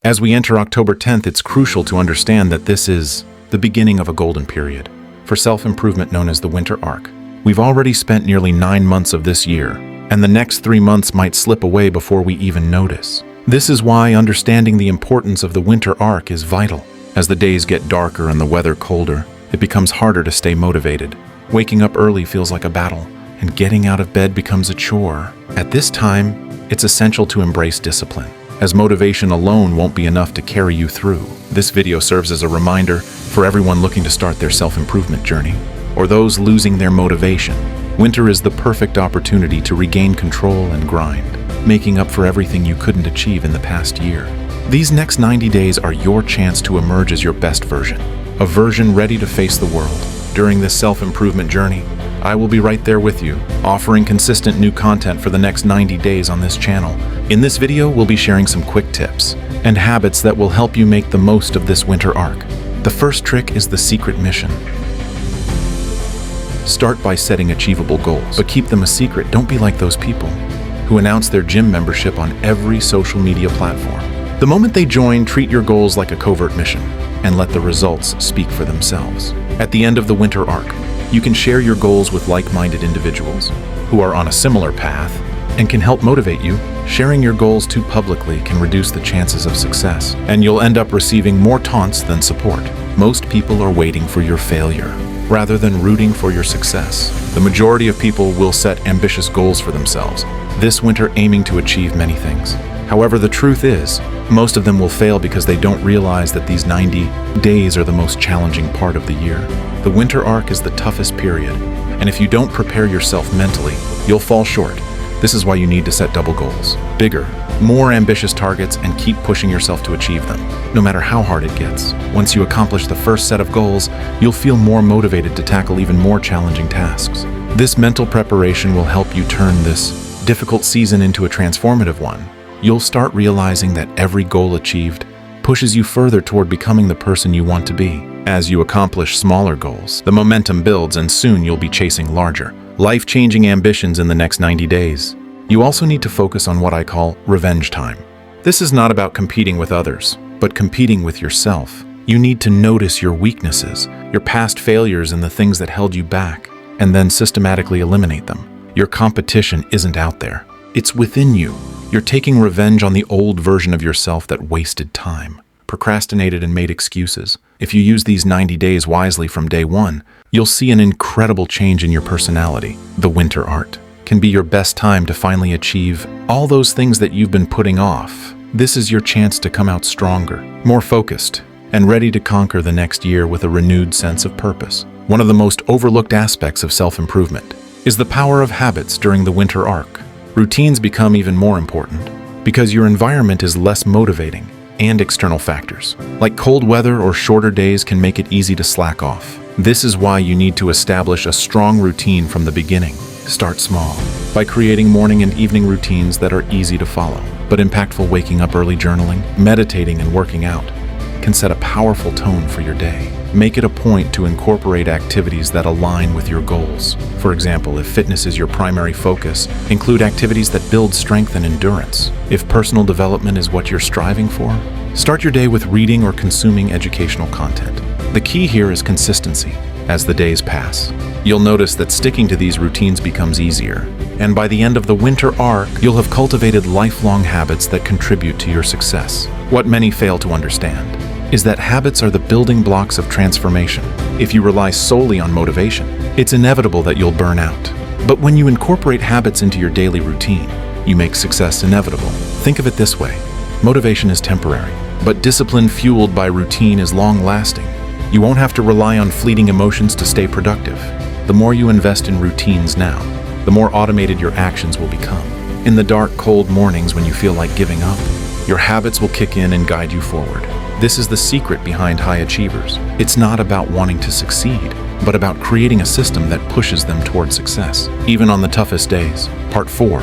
As we enter October 10th, it's crucial to understand that this is the beginning of a golden period for self-improvement known as the winter arc. We've already spent nearly 9 months of this year, and the next 3 months might slip away before we even notice. This is why understanding the importance of the winter arc is vital. As the days get darker and the weather colder, it becomes harder to stay motivated. Waking up early feels like a battle, and getting out of bed becomes a chore. At this time, it's essential to embrace discipline, as motivation alone won't be enough to carry you through. This video serves as a reminder for everyone looking to start their self-improvement journey, or those losing their motivation. Winter is the perfect opportunity to regain control and grind, making up for everything you couldn't achieve in the past year. These next 90 days are your chance to emerge as your best version, a version ready to face the world. During this self-improvement journey, I will be right there with you, offering consistent new content for the next 90 days on this channel. In this video, we'll be sharing some quick tips and habits that will help you make the most of this winter arc. The first trick is the secret mission. Start by setting achievable goals, but keep them a secret. Don't be like those people who announce their gym membership on every social media platform. The moment they join, treat your goals like a covert mission and let the results speak for themselves. At the end of the winter arc, you can share your goals with like-minded individuals who are on a similar path and can help motivate you. Sharing your goals too publicly can reduce the chances of success, and you'll end up receiving more taunts than support. Most people are waiting for your failure rather than rooting for your success. The majority of people will set ambitious goals for themselves this winter, aiming to achieve many things. However, the truth is, most of them will fail because they don't realize that these 90 days are the most challenging part of the year. The winter arc is the toughest period, and if you don't prepare yourself mentally, you'll fall short. This is why you need to set double goals, bigger, more ambitious targets, and keep pushing yourself to achieve them, no matter how hard it gets. Once you accomplish the first set of goals, you'll feel more motivated to tackle even more challenging tasks. This mental preparation will help you turn this difficult season into a transformative one. You'll start realizing that every goal achieved pushes you further toward becoming the person you want to be. As you accomplish smaller goals, the momentum builds, and soon you'll be chasing larger, life-changing ambitions in the next 90 days. You also need to focus on what I call revenge time. This is not about competing with others, but competing with yourself. You need to notice your weaknesses, your past failures, and the things that held you back, and then systematically eliminate them. Your competition isn't out there. It's within you. You're taking revenge on the old version of yourself that wasted time, procrastinated, and made excuses. If you use these 90 days wisely from day one, you'll see an incredible change in your personality. The winter arc can be your best time to finally achieve all those things that you've been putting off. This is your chance to come out stronger, more focused, and ready to conquer the next year with a renewed sense of purpose. One of the most overlooked aspects of self-improvement is the power of habits during the winter arc. Routines become even more important because your environment is less motivating, and external factors, like cold weather or shorter days, can make it easy to slack off. This is why you need to establish a strong routine from the beginning. Start small by creating morning and evening routines that are easy to follow, but impactful. Waking up early, journaling, meditating, and working out can set a powerful tone for your day. Make it a point to incorporate activities that align with your goals. For example, if fitness is your primary focus, include activities that build strength and endurance. If personal development is what you're striving for, start your day with reading or consuming educational content. The key here is consistency. As the days pass, you'll notice that sticking to these routines becomes easier, and by the end of the winter arc, you'll have cultivated lifelong habits that contribute to your success. What many fail to understand is that habits are the building blocks of transformation. If you rely solely on motivation, it's inevitable that you'll burn out. But when you incorporate habits into your daily routine, you make success inevitable. Think of it this way: motivation is temporary, but discipline fueled by routine is long-lasting. You won't have to rely on fleeting emotions to stay productive. The more you invest in routines now, the more automated your actions will become. In the dark, cold mornings when you feel like giving up, your habits will kick in and guide you forward. This is the secret behind high achievers. It's not about wanting to succeed, but about creating a system that pushes them toward success, even on the toughest days. Part 4.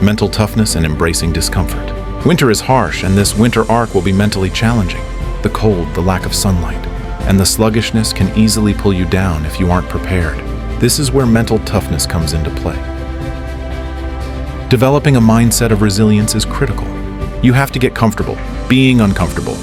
Mental toughness and embracing discomfort. Winter is harsh, and this winter arc will be mentally challenging. The cold, the lack of sunlight, and the sluggishness can easily pull you down if you aren't prepared. This is where mental toughness comes into play. Developing a mindset of resilience is critical. You have to get comfortable being uncomfortable.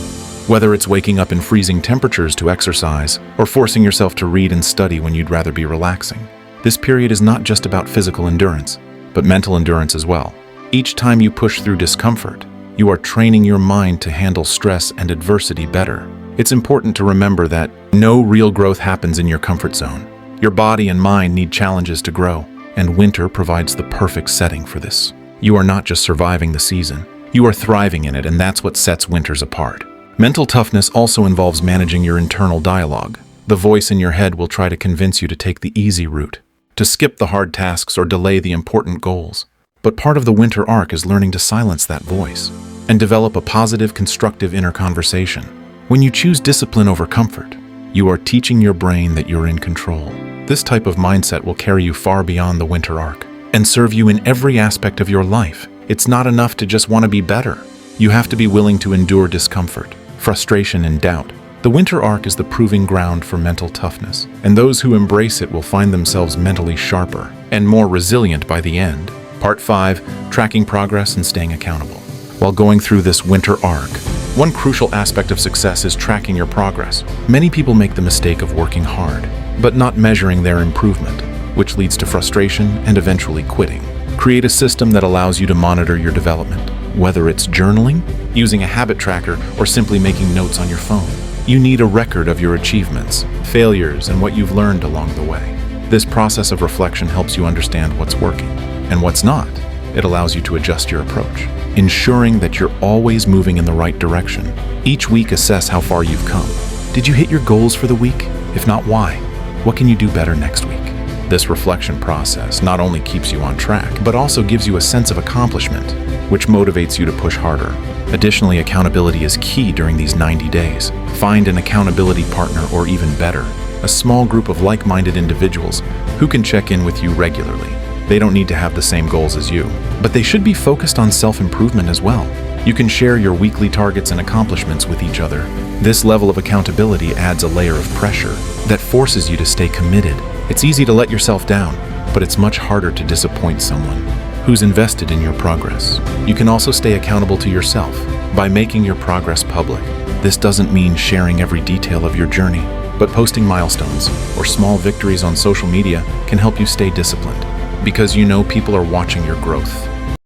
Whether it's waking up in freezing temperatures to exercise or forcing yourself to read and study when you'd rather be relaxing. This period is not just about physical endurance, but mental endurance as well. Each time you push through discomfort, you are training your mind to handle stress and adversity better. It's important to remember that no real growth happens in your comfort zone. Your body and mind need challenges to grow, and winter provides the perfect setting for this. You are not just surviving the season, you are thriving in it, and that's what sets winters apart. Mental toughness also involves managing your internal dialogue. The voice in your head will try to convince you to take the easy route, to skip the hard tasks or delay the important goals. But part of the winter arc is learning to silence that voice and develop a positive, constructive inner conversation. When you choose discipline over comfort, you are teaching your brain that you're in control. This type of mindset will carry you far beyond the winter arc and serve you in every aspect of your life. It's not enough to just want to be better. You have to be willing to endure discomfort, frustration, and doubt. The winter arc is the proving ground for mental toughness, and those who embrace it will find themselves mentally sharper and more resilient by the end. Part 5. Tracking progress and staying accountable. While going through this winter arc, one crucial aspect of success is tracking your progress. Many people make the mistake of working hard, but not measuring their improvement, which leads to frustration and eventually quitting. Create a system that allows you to monitor your development, whether it's journaling, using a habit tracker, or simply making notes on your phone. You need a record of your achievements, failures, and what you've learned along the way. This process of reflection helps you understand what's working and what's not. It allows you to adjust your approach, ensuring that you're always moving in the right direction. Each week, assess how far you've come. Did you hit your goals for the week? If not, why? What can you do better next week? This reflection process not only keeps you on track, but also gives you a sense of accomplishment, which motivates you to push harder. Additionally, accountability is key during these 90 days. Find an accountability partner, or even better, a small group of like-minded individuals who can check in with you regularly. They don't need to have the same goals as you, but they should be focused on self-improvement as well. You can share your weekly targets and accomplishments with each other. This level of accountability adds a layer of pressure that forces you to stay committed. It's easy to let yourself down, but it's much harder to disappoint someone who's invested in your progress. You can also stay accountable to yourself by making your progress public. This doesn't mean sharing every detail of your journey, but posting milestones or small victories on social media can help you stay disciplined, because you know people are watching your growth.